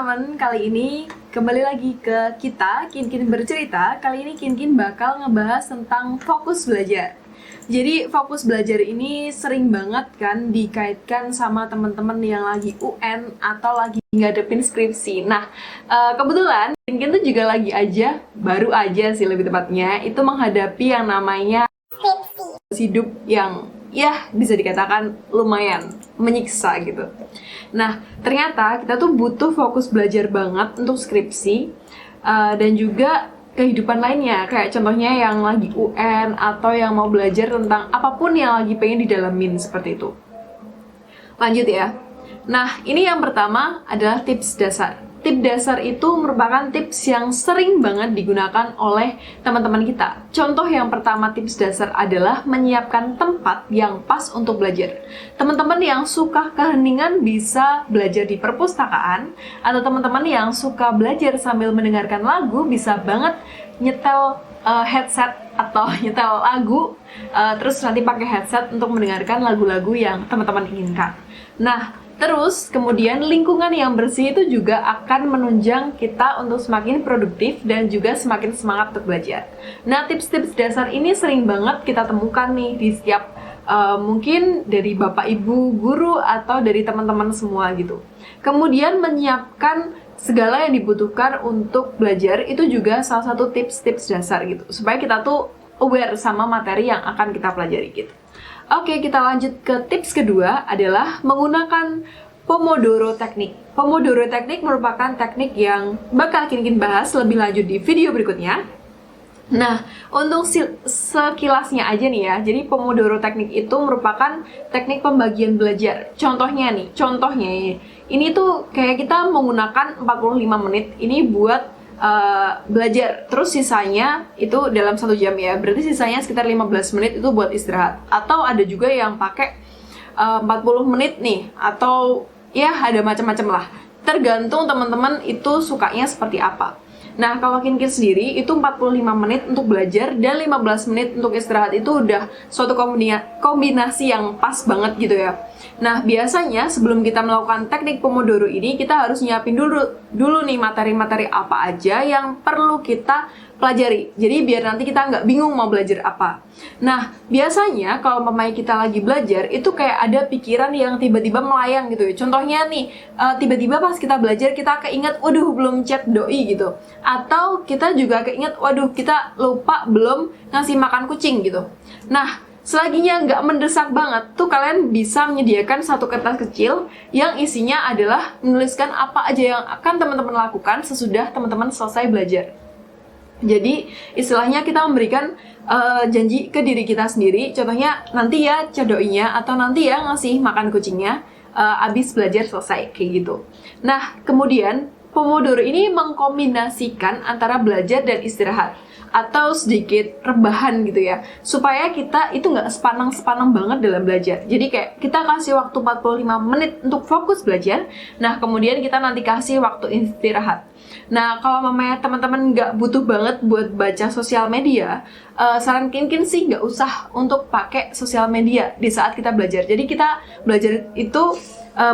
teman-teman, kali ini kembali lagi ke kita, Kin bercerita. Kali ini Kin bakal ngebahas tentang fokus belajar. Jadi fokus belajar ini sering banget kan dikaitkan sama teman-teman yang lagi UN atau lagi ngadepin skripsi. Nah, kebetulan Kin tuh juga lagi baru aja sih lebih tepatnya, itu menghadapi yang namanya hidup yang ya bisa dikatakan lumayan menyiksa gitu. Nah, ternyata kita tuh butuh fokus belajar banget untuk skripsi dan juga kehidupan lainnya, kayak contohnya yang lagi UN atau yang mau belajar tentang apapun yang lagi pengen didalamin seperti itu. Lanjut ya. Nah, ini yang pertama adalah tips dasar. Tips dasar itu merupakan tips yang sering banget digunakan oleh teman-teman kita. Contoh yang pertama tips dasar adalah menyiapkan tempat yang pas untuk belajar. Teman-teman yang suka keheningan bisa belajar di perpustakaan, atau teman-teman yang suka belajar sambil mendengarkan lagu bisa banget nyetel headset atau nyetel lagu, terus nanti pakai headset untuk mendengarkan lagu-lagu yang teman-teman inginkan. Nah, terus, kemudian lingkungan yang bersih itu juga akan menunjang kita untuk semakin produktif dan juga semakin semangat untuk belajar. Nah, tips-tips dasar ini sering banget kita temukan nih di setiap mungkin dari bapak ibu guru atau dari teman-teman semua gitu. Kemudian menyiapkan segala yang dibutuhkan untuk belajar itu juga salah satu tips-tips dasar gitu, supaya kita tuh aware sama materi yang akan kita pelajari gitu. Oke, kita lanjut ke tips kedua adalah menggunakan Pomodoro Technique. Pomodoro Technique merupakan teknik yang bakal Kin bahas lebih lanjut di video berikutnya. Nah, untuk sekilasnya aja nih ya, jadi Pomodoro Technique itu merupakan teknik pembagian belajar. Contohnya, ini tuh kayak kita menggunakan 45 menit ini buat belajar, terus sisanya itu dalam 1 jam ya, berarti sisanya sekitar 15 menit itu buat istirahat. Atau ada juga yang pakai 40 menit nih, atau ya ada macam-macam lah, tergantung teman-teman itu sukanya seperti apa. Nah, kalau Kin sendiri itu 45 menit untuk belajar dan 15 menit untuk istirahat, itu udah suatu kombinasi yang pas banget gitu ya. Nah, biasanya sebelum kita melakukan teknik Pomodoro ini, kita harus nyiapin dulu nih materi-materi apa aja yang perlu kita pelajari. Jadi biar nanti kita nggak bingung mau belajar apa. Nah, biasanya kalau mamanya kita lagi belajar, itu kayak ada pikiran yang tiba-tiba melayang gitu ya. Contohnya nih, tiba-tiba pas kita belajar, kita keinget, waduh belum chat doi gitu. Atau kita juga keinget, waduh kita lupa belum ngasih makan kucing gitu. Nah, selaginya nggak mendesak banget, tuh kalian bisa menyediakan satu kertas kecil yang isinya adalah menuliskan apa aja yang akan teman-teman lakukan sesudah teman-teman selesai belajar. Jadi istilahnya kita memberikan janji ke diri kita sendiri, contohnya nanti ya cadoinya, atau nanti ya ngasih makan kucingnya abis belajar selesai, kayak gitu. Nah, kemudian Pomodoro ini mengkombinasikan antara belajar dan istirahat, atau sedikit rebahan gitu ya, supaya kita itu nggak sepanang-sepanang banget dalam belajar. Jadi kayak kita kasih waktu 45 menit untuk fokus belajar, nah kemudian kita nanti kasih waktu istirahat. Nah, kalau mamanya teman-teman nggak butuh banget buat baca sosial media, saran Kin sih nggak usah untuk pakai sosial media di saat kita belajar. Jadi kita belajar itu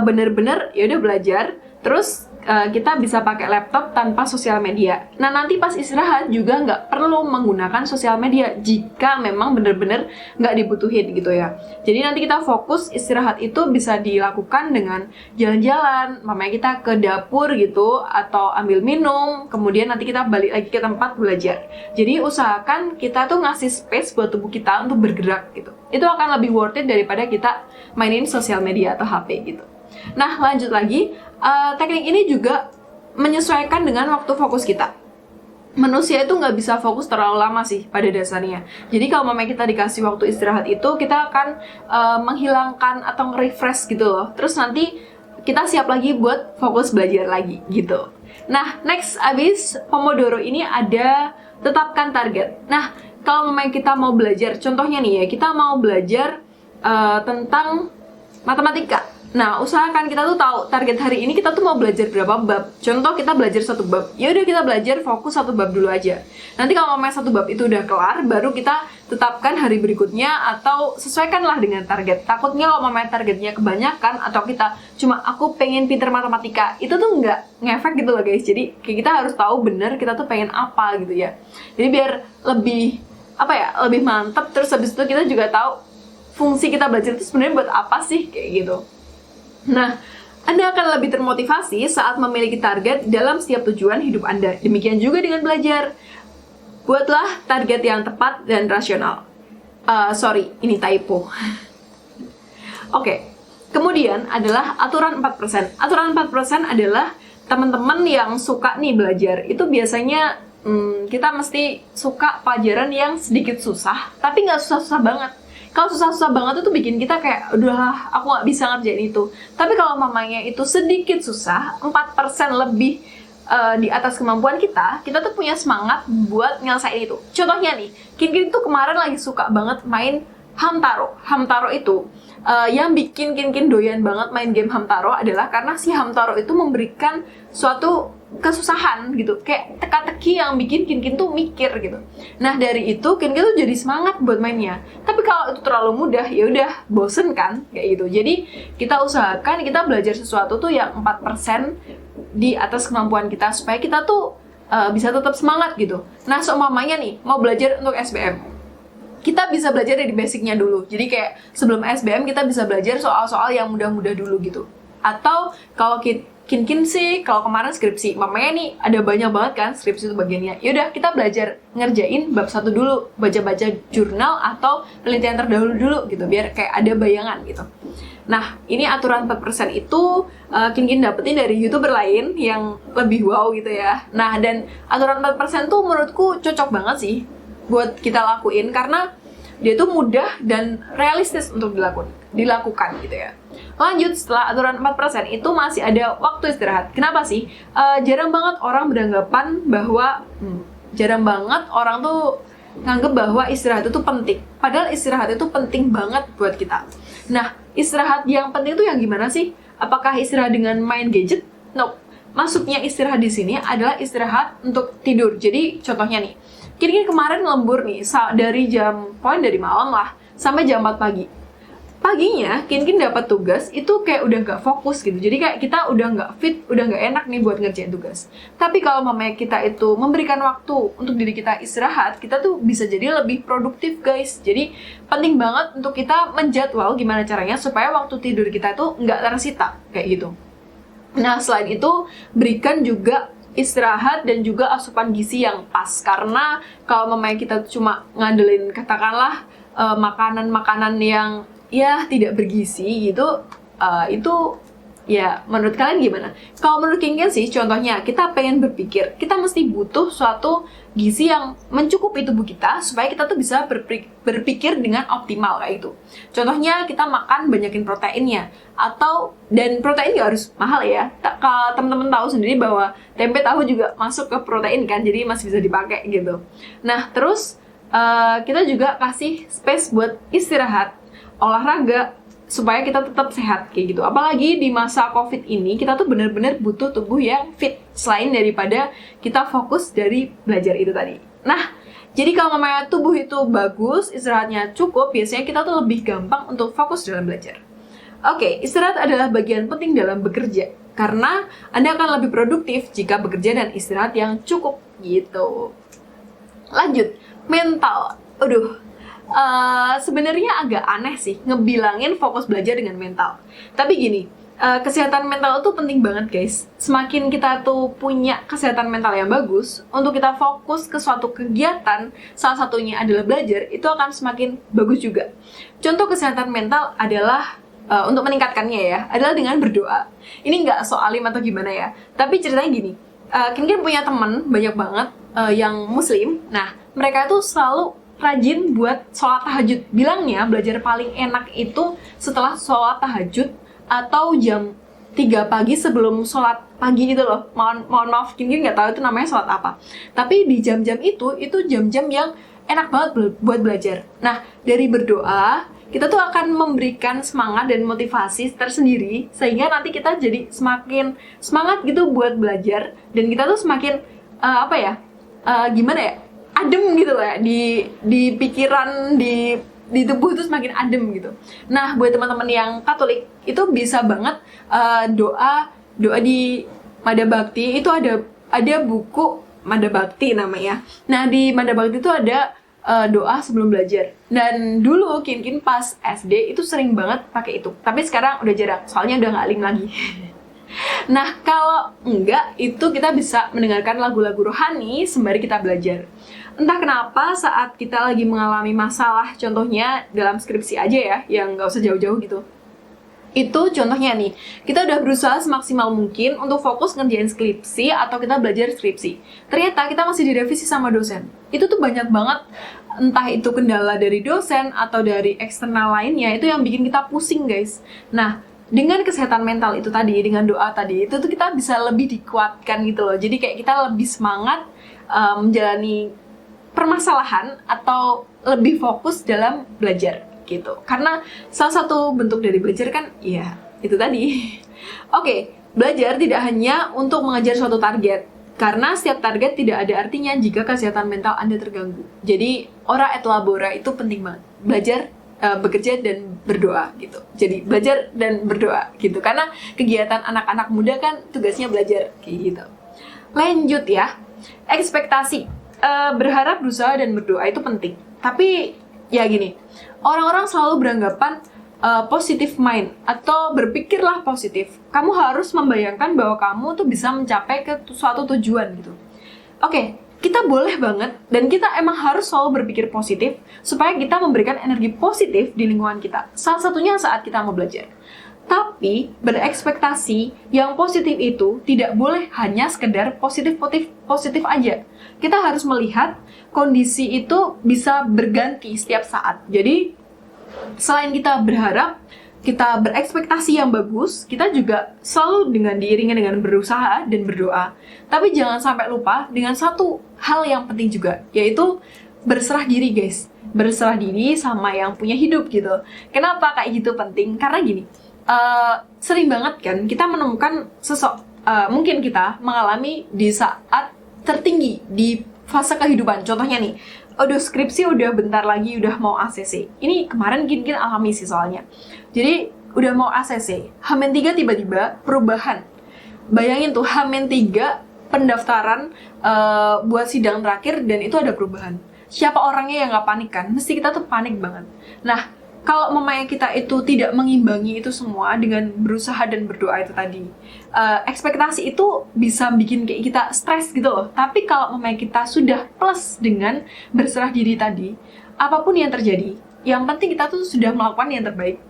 bener-bener ya udah belajar, terus kita bisa pakai laptop tanpa sosial media. Nah, nanti pas istirahat juga nggak perlu menggunakan sosial media jika memang bener-bener nggak dibutuhin gitu ya. Jadi nanti kita fokus istirahat itu bisa dilakukan dengan jalan-jalan, mamanya kita ke dapur gitu, atau ambil minum, kemudian nanti kita balik lagi ke tempat belajar. Jadi usahakan kita tuh ngasih space buat tubuh kita untuk bergerak gitu. Itu akan lebih worth it daripada kita mainin sosial media atau HP gitu. Nah, lanjut lagi, teknik ini juga menyesuaikan dengan waktu fokus kita. Manusia itu nggak bisa fokus terlalu lama sih pada dasarnya. Jadi kalau mamanya kita dikasih waktu istirahat itu, kita akan menghilangkan atau nge-refresh gitu loh. Terus nanti kita siap lagi buat fokus belajar lagi gitu. Nah, next, abis Pomodoro ini ada tetapkan target. Nah, kalau mamanya kita mau belajar, contohnya nih ya, kita mau belajar tentang matematika. Nah, usahakan kita tuh tahu target hari ini kita tuh mau belajar berapa bab. Contoh kita belajar 1 bab, ya udah kita belajar fokus 1 bab dulu aja. Nanti kalau mamanya 1 bab itu udah kelar, baru kita tetapkan hari berikutnya atau sesuaikanlah dengan target. Takutnya kalau mamanya targetnya kebanyakan atau kita cuma aku pengen pinter matematika, itu tuh nggak ngefek gitu loh guys. Jadi kayak kita harus tahu bener kita tuh pengen apa gitu ya. Jadi biar lebih lebih mantep. Terus habis itu kita juga tahu fungsi kita belajar itu sebenarnya buat apa sih kayak gitu. Nah, Anda akan lebih termotivasi saat memiliki target dalam setiap tujuan hidup Anda. Demikian juga dengan belajar. Buatlah target yang tepat dan rasional. Ini typo. Oke, kemudian adalah aturan 4%. Aturan 4% adalah teman-teman yang suka nih belajar. Itu biasanya kita mesti suka pelajaran yang sedikit susah, tapi nggak susah-susah banget. Kalau susah-susah banget itu bikin kita kayak, udahlah, aku nggak bisa ngerjain itu. Tapi kalau mamanya itu sedikit susah, 4% lebih di atas kemampuan kita tuh punya semangat buat nyelesain itu. Contohnya nih, Kin tuh kemarin lagi suka banget main Hamtaro. Hamtaro itu, yang bikin Kin doyan banget main game Hamtaro adalah karena si Hamtaro itu memberikan suatu kesusahan gitu, kayak teka-teki yang bikin Kin tuh mikir gitu. Nah dari itu Kin tuh jadi semangat buat mainnya. Tapi kalau itu terlalu mudah, ya udah bosen kan kayak gitu. Jadi kita usahakan kita belajar sesuatu tuh yang 4% di atas kemampuan kita supaya kita tuh bisa tetap semangat gitu. Nah seumpamanya nih mau belajar untuk SBM, kita bisa belajar dari basicnya dulu. Jadi kayak sebelum SBM kita bisa belajar soal-soal yang mudah-mudah dulu gitu. Atau kalau Kin sih, kalau kemarin skripsi, mamanya nih ada banyak banget kan skripsi itu bagiannya. Yaudah kita belajar ngerjain bab 1 dulu, baca-baca jurnal atau penelitian terdahulu dulu gitu, biar kayak ada bayangan gitu. Nah, ini aturan 4% itu Kin dapetin dari YouTuber lain yang lebih wow gitu ya. Nah, dan aturan 4% tuh menurutku cocok banget sih buat kita lakuin karena dia tuh mudah dan realistis untuk dilakukan gitu ya. Lanjut, setelah aturan 4% itu masih ada waktu istirahat. Kenapa sih? Jarang banget orang beranggapan bahwa jarang banget orang tuh nganggep bahwa istirahat itu penting. Padahal istirahat itu penting banget buat kita. Nah, istirahat yang penting itu yang gimana sih? Apakah istirahat dengan main gadget? Nope. Maksudnya istirahat di sini adalah istirahat untuk tidur. Jadi contohnya nih, Kin kemarin lembur nih dari malam lah sampai jam 4 pagi. Paginya Kin dapat tugas itu kayak udah nggak fokus gitu. Jadi kayak kita udah nggak fit, udah nggak enak nih buat ngerjain tugas. Tapi kalau mamanya kita itu memberikan waktu untuk diri kita istirahat, kita tuh bisa jadi lebih produktif guys. Jadi penting banget untuk kita menjadwal gimana caranya supaya waktu tidur kita tuh nggak tersita kayak gitu. Nah selain itu berikan juga istirahat dan juga asupan gizi yang pas, karena kalau mamanya kita cuma ngandelin katakanlah makanan-makanan yang ya tidak bergizi gitu, itu ya menurut kalian gimana? Kalau menurut Kin sih contohnya kita pengen berpikir kita mesti butuh suatu gizi yang mencukupi tubuh kita supaya kita tuh bisa berpikir dengan optimal kayak itu. Contohnya kita makan banyakin proteinnya, dan protein gak harus mahal ya. Kalau teman-teman tahu sendiri bahwa tempe tahu juga masuk ke protein kan, jadi masih bisa dipakai gitu. Nah terus kita juga kasih space buat istirahat, olahraga supaya kita tetap sehat kayak gitu. Apalagi di masa COVID ini kita tuh bener-bener butuh tubuh yang fit selain daripada kita fokus dari belajar itu tadi. Nah, jadi kalau mamanya tubuh itu bagus, istirahatnya cukup, biasanya kita tuh lebih gampang untuk fokus dalam belajar. Oke, istirahat adalah bagian penting dalam bekerja karena Anda akan lebih produktif jika bekerja dan istirahat yang cukup gitu. Lanjut, mental. Sebenarnya agak aneh sih ngebilangin fokus belajar dengan mental. Tapi gini, kesehatan mental itu penting banget guys. Semakin kita tuh punya kesehatan mental yang bagus, untuk kita fokus ke suatu kegiatan, salah satunya adalah belajar, itu akan semakin bagus juga. Contoh kesehatan mental adalah untuk meningkatkannya ya, adalah dengan berdoa. Ini nggak so alim atau gimana ya, tapi ceritanya gini, Kin punya temen banyak banget yang muslim. Nah, mereka tuh selalu rajin buat sholat tahajud. Bilangnya belajar paling enak itu setelah sholat tahajud atau jam 3 pagi sebelum sholat pagi gitu loh. Mohon maaf, Kin nggak tahu itu namanya sholat apa. Tapi di jam-jam itu jam-jam yang enak banget buat belajar. Nah, dari berdoa, kita tuh akan memberikan semangat dan motivasi tersendiri sehingga nanti kita jadi semakin semangat gitu buat belajar, dan kita tuh semakin gimana ya, adem gitu lah ya, di pikiran, di tubuh itu semakin adem gitu. Nah, buat teman-teman yang Katolik itu bisa banget doa di Mada Bhakti itu ada buku Mada Bhakti namanya. Nah, di Mada Bhakti itu ada doa sebelum belajar. Dan dulu Kin pas SD itu sering banget pakai itu. Tapi sekarang udah jarang, soalnya udah nggak alim lagi. Nah, kalau enggak, itu kita bisa mendengarkan lagu-lagu rohani sembari kita belajar. Entah kenapa saat kita lagi mengalami masalah, contohnya dalam skripsi aja ya, yang nggak usah jauh-jauh gitu. Itu contohnya nih, kita udah berusaha semaksimal mungkin untuk fokus ngerjain skripsi atau kita belajar skripsi. Ternyata kita masih direvisi sama dosen. Itu tuh banyak banget, entah itu kendala dari dosen atau dari eksternal lainnya, itu yang bikin kita pusing guys. Nah, dengan kesehatan mental itu tadi, dengan doa tadi, itu tuh kita bisa lebih dikuatkan gitu loh. Jadi kayak kita lebih semangat menjalani permasalahan atau lebih fokus dalam belajar gitu. Karena salah satu bentuk dari belajar kan ya itu tadi. Oke, belajar tidak hanya untuk mengejar suatu target, karena setiap target tidak ada artinya jika kesehatan mental Anda terganggu. Jadi ora et labora itu penting banget. Belajar, bekerja dan berdoa gitu. Jadi belajar dan berdoa gitu. Karena kegiatan anak-anak muda kan tugasnya belajar kayak gitu. Lanjut ya. Ekspektasi. Berharap, berusaha dan berdoa itu penting. Tapi ya gini, orang-orang selalu beranggapan positive mind atau berpikirlah positif. Kamu harus membayangkan bahwa kamu tuh bisa mencapai ke suatu tujuan gitu. Oke, kita boleh banget dan kita emang harus selalu berpikir positif supaya kita memberikan energi positif di lingkungan kita. Salah satunya saat kita mau belajar. Tapi berekspektasi yang positif itu tidak boleh hanya sekedar positif aja. Kita harus melihat kondisi itu bisa berganti setiap saat. Jadi selain kita berharap, kita berekspektasi yang bagus, kita juga selalu diiringi dengan berusaha dan berdoa. Tapi jangan sampai lupa dengan satu hal yang penting juga, yaitu berserah diri guys. Berserah diri sama yang punya hidup gitu. Kenapa kayak gitu penting? Karena gini, sering banget kan kita menemukan mungkin kita mengalami di saat tertinggi di fase kehidupan. Contohnya nih, skripsi udah bentar lagi udah mau ACC. Ini kemarin Kin alami sih soalnya. Jadi udah mau ACC, H-3 tiba-tiba perubahan. Bayangin tuh, H-3 pendaftaran buat sidang terakhir dan itu ada perubahan. Siapa orangnya yang nggak panik kan? Mesti kita tuh panik banget. Nah, kalau memang kita itu tidak mengimbangi itu semua dengan berusaha dan berdoa itu tadi, ekspektasi itu bisa bikin kayak kita stres gitu loh. Tapi kalau memang kita sudah plus dengan berserah diri tadi, apapun yang terjadi, yang penting kita tuh sudah melakukan yang terbaik.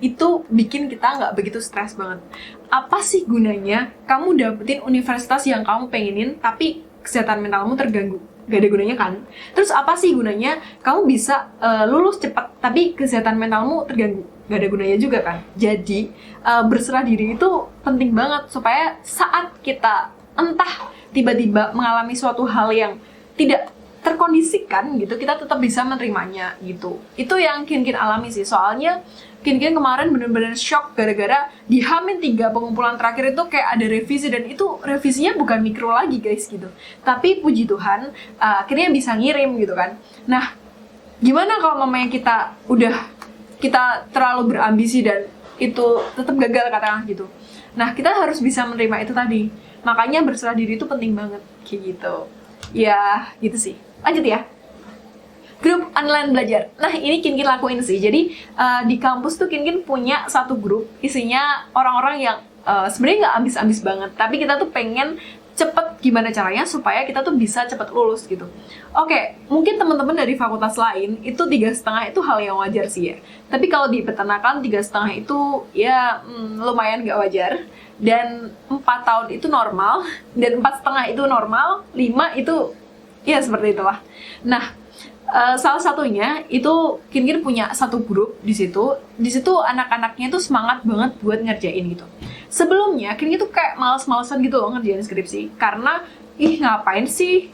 Itu bikin kita nggak begitu stres banget. Apa sih gunanya kamu dapetin universitas yang kamu pengenin, tapi kesehatan mentalmu terganggu? Gak ada gunanya kan? Terus apa sih gunanya kamu bisa lulus cepat tapi kesehatan mentalmu terganggu? Gak ada gunanya juga kan? Jadi berserah diri itu penting banget supaya saat kita entah tiba-tiba mengalami suatu hal yang tidak terkondisikan gitu, kita tetap bisa menerimanya gitu. Itu yang Kin alami sih. Soalnya Kin kemarin bener-bener shock gara-gara di H-3 pengumpulan terakhir itu kayak ada revisi, dan itu revisinya bukan mikro lagi guys gitu. Tapi puji Tuhan akhirnya bisa ngirim gitu kan. Nah, gimana kalau mamanya kita terlalu berambisi dan itu tetap gagal katakanlah gitu. Nah, kita harus bisa menerima itu tadi. Makanya berserah diri itu penting banget kayak gitu. Ya, gitu sih. Lanjut ya. Grup online belajar. Nah, ini Kin lakuin sih. Jadi di kampus tuh Kin punya satu grup isinya orang-orang yang sebenarnya nggak ambis-ambis banget, tapi kita tuh pengen cepet gimana caranya supaya kita tuh bisa cepet lulus gitu. Oke, mungkin teman-teman dari fakultas lain itu 3,5 itu hal yang wajar sih ya. Tapi kalau di peternakan 3,5 itu ya lumayan nggak wajar. Dan 4 tahun itu normal, dan 4,5 itu normal, 5 itu ya seperti itulah. Nah, salah satunya itu Kin punya satu grup di situ. Di situ anak-anaknya tuh semangat banget buat ngerjain gitu. Sebelumnya Kin tuh kayak males-malesan gitu loh ngerjain skripsi, karena ngapain sih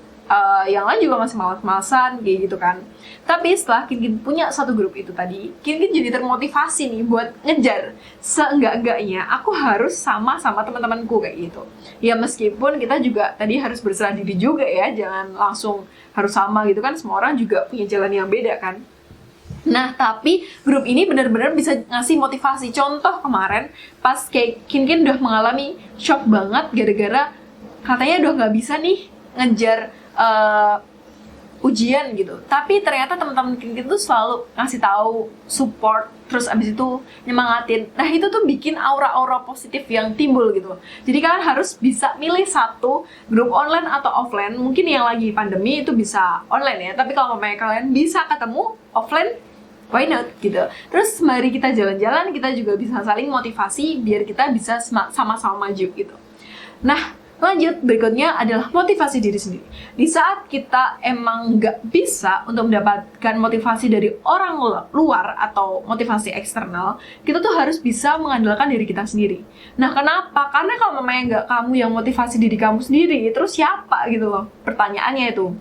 yang lain juga masih malas-malasan kayak gitu kan. Tapi setelah Kin punya satu grup itu tadi, Kin jadi termotivasi nih buat ngejar seenggak-enggaknya aku harus sama teman-temanku kayak gitu. Ya meskipun kita juga tadi harus berserah diri juga ya, jangan langsung harus sama gitu kan, semua orang juga punya jalan yang beda kan. Nah, tapi grup ini benar-benar bisa ngasih motivasi. Contoh kemarin, pas kayak Kin udah mengalami shock banget gara-gara katanya udah nggak bisa nih ngejar ujian gitu. Tapi ternyata teman-teman Kin tuh selalu ngasih tahu, support, terus abis itu nyemangatin. Nah, itu tuh bikin aura-aura positif yang timbul gitu. Jadi kalian harus bisa milih satu grup online atau offline. Mungkin yang lagi pandemi itu bisa online ya, tapi kalau mamanya kalian bisa ketemu offline, why not gitu. Terus mari kita jalan-jalan, kita juga bisa saling motivasi biar kita bisa sama-sama maju gitu. Nah, lanjut, berikutnya adalah motivasi diri sendiri. Di saat kita emang nggak bisa untuk mendapatkan motivasi dari orang luar atau motivasi eksternal, kita tuh harus bisa mengandalkan diri kita sendiri. Nah, kenapa? Karena kalau memang nggak kamu yang motivasi diri kamu sendiri, terus siapa gitu loh pertanyaannya itu.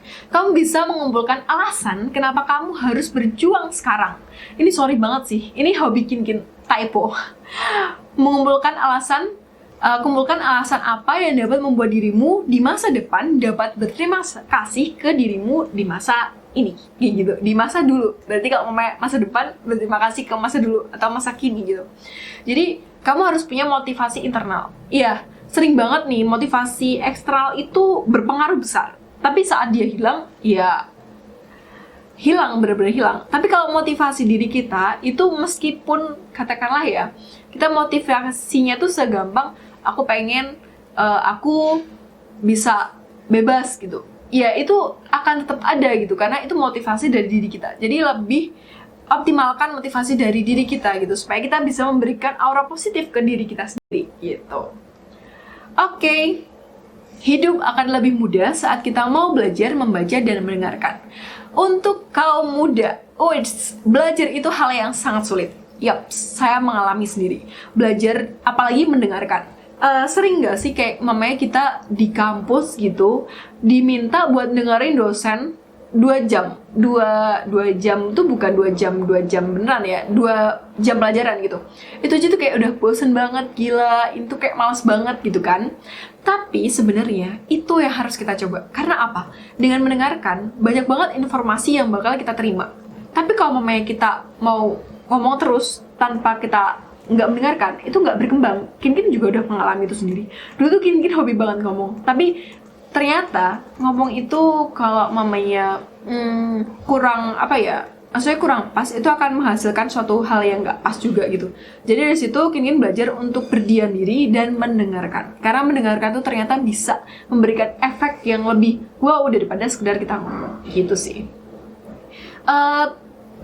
Kamu bisa mengumpulkan alasan kenapa kamu harus berjuang sekarang. Ini sorry banget sih, ini hobi Kin typo. Mengumpulkan alasan, kumpulkan alasan apa yang dapat membuat dirimu di masa depan dapat berterima kasih ke dirimu di masa ini, gitu, di masa dulu. Berarti kalau masa depan berterima kasih ke masa dulu atau masa kini gitu. Jadi kamu harus punya motivasi internal. Iya, sering banget nih motivasi eksternal itu berpengaruh besar. Tapi saat dia hilang, ya hilang, benar-benar hilang. Tapi kalau motivasi diri kita itu meskipun katakanlah ya, kita motivasinya tuh segampang aku pengen aku bisa bebas gitu. Ya itu akan tetap ada gitu karena itu motivasi dari diri kita. Jadi lebih optimalkan motivasi dari diri kita gitu supaya kita bisa memberikan aura positif ke diri kita sendiri gitu. Oke. Hidup akan lebih mudah saat kita mau belajar, membaca, dan mendengarkan. Untuk kaum muda, belajar itu hal yang sangat sulit. Yap, saya mengalami sendiri. Belajar, apalagi mendengarkan. Sering gak sih kayak mamanya kita di kampus gitu, diminta buat dengerin dosen 2 jam. 2 jam tuh bukan 2 jam beneran ya, 2 jam pelajaran gitu. Itu aja tuh kayak udah bosen banget, gila, itu kayak males banget gitu kan. Tapi sebenarnya itu yang harus kita coba. Karena apa? Dengan mendengarkan, banyak banget informasi yang bakal kita terima. Tapi kalau mamanya kita mau ngomong terus tanpa kita nggak mendengarkan, itu nggak berkembang. Kin juga udah mengalami itu sendiri. Dulu tuh Kin hobi banget ngomong. Tapi ternyata ngomong itu kalau mamanya kurang apa ya, maksudnya kurang pas, itu akan menghasilkan suatu hal yang nggak pas juga gitu. Jadi dari situ Kin belajar untuk berdiam diri dan mendengarkan. Karena mendengarkan tuh ternyata bisa memberikan efek yang lebih wow daripada sekedar kita ngomong gitu sih.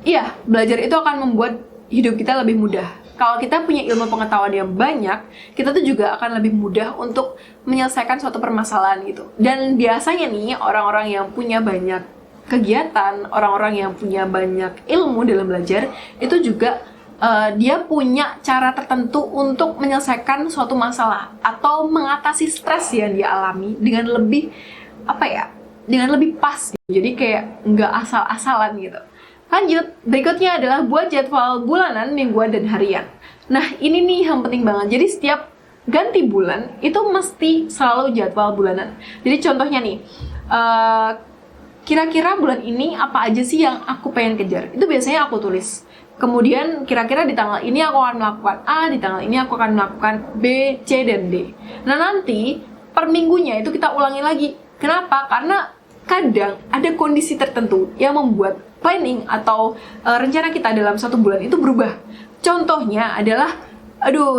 Iya, belajar itu akan membuat hidup kita lebih mudah. Kalau kita punya ilmu pengetahuan yang banyak, kita tuh juga akan lebih mudah untuk menyelesaikan suatu permasalahan gitu. Dan biasanya nih, orang-orang yang punya banyak kegiatan, orang-orang yang punya banyak ilmu dalam belajar, itu juga dia punya cara tertentu untuk menyelesaikan suatu masalah atau mengatasi stres yang dia alami dengan lebih, dengan lebih pas gitu. Jadi kayak nggak asal-asalan gitu. Lanjut, berikutnya adalah buat jadwal bulanan, mingguan, dan harian. Nah, ini nih yang penting banget. Jadi setiap ganti bulan, itu mesti selalu jadwal bulanan. Jadi contohnya nih, kira-kira bulan ini apa aja sih yang aku pengen kejar? Itu biasanya aku tulis. Kemudian kira-kira di tanggal ini aku akan melakukan A, di tanggal ini aku akan melakukan B, C, dan D. Nah, nanti per minggunya itu kita ulangi lagi. Kenapa? Karena kadang ada kondisi tertentu yang membuat planning atau rencana kita dalam 1 bulan itu berubah. Contohnya adalah,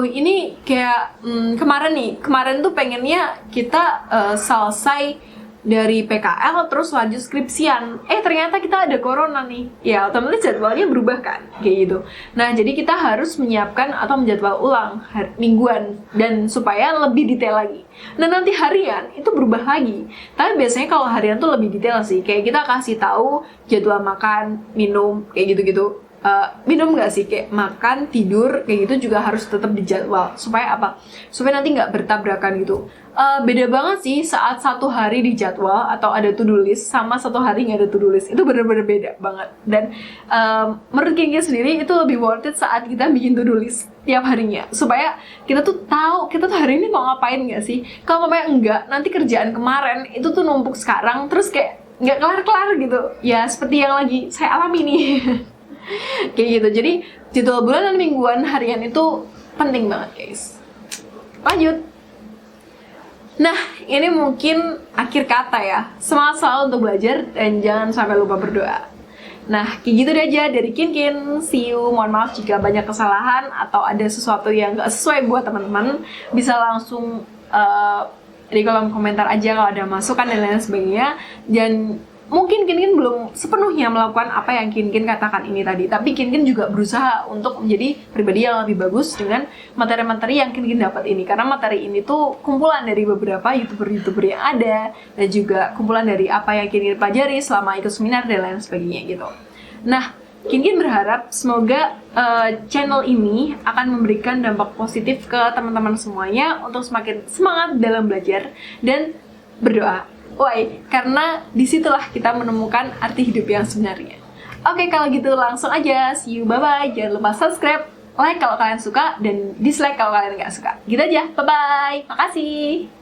ini kayak kemarin tuh pengennya kita selesai dari PKL terus lanjut skripsian. Ternyata kita ada corona nih. Ya, otomatis jadwalnya berubah kan, kayak gitu. Nah, jadi kita harus menyiapkan atau menjadwal ulang mingguan dan supaya lebih detail lagi. Nah, nanti harian itu berubah lagi. Tapi biasanya kalau harian tuh lebih detail sih. Kayak kita kasih tahu jadwal makan, minum, kayak gitu-gitu. minum nggak sih, kayak makan, tidur, kayak gitu juga harus tetap dijadwal. Supaya apa? Supaya nanti nggak bertabrakan gitu. Beda banget sih saat satu hari dijadwal atau ada to-do list sama satu hari nggak ada to-do list. Itu bener-bener beda banget. Dan menurut Kinkin sendiri itu lebih worth it saat kita bikin to-do list tiap harinya. Supaya kita tuh tahu kita tuh hari ini mau ngapain nggak sih. Kalau mamanya enggak, nanti kerjaan kemarin itu tuh numpuk sekarang, terus kayak nggak kelar-kelar gitu. Ya seperti yang lagi saya alami nih. Kayak gitu. Jadi jadwal bulanan, mingguan, harian itu penting banget guys. Lanjut. Nah, ini mungkin akhir kata ya. Semangat selalu untuk belajar dan jangan sampai lupa berdoa. Nah, kayak gitu deh aja dari Kinkin. See you. Mohon maaf jika banyak kesalahan atau ada sesuatu yang gak sesuai buat teman-teman. Bisa langsung di kolom komentar aja kalau ada masukan dan lain sebagainya. Dan mungkin Kinkin belum sepenuhnya melakukan apa yang Kinkin katakan ini tadi, tapi Kinkin juga berusaha untuk menjadi pribadi yang lebih bagus dengan materi-materi yang Kinkin dapat ini, karena materi ini tuh kumpulan dari beberapa youtuber yang ada dan juga kumpulan dari apa yang Kinkin pelajari selama ikut seminar dan lain sebagainya gitu. Nah, Kinkin berharap semoga channel ini akan memberikan dampak positif ke teman-teman semuanya untuk semakin semangat dalam belajar dan berdoa. Why? Karena disitulah kita menemukan arti hidup yang sebenarnya. Oke, kalau gitu langsung aja. See you, bye-bye. Jangan lupa subscribe, like kalau kalian suka, dan dislike kalau kalian nggak suka. Gitu aja, bye-bye. Makasih.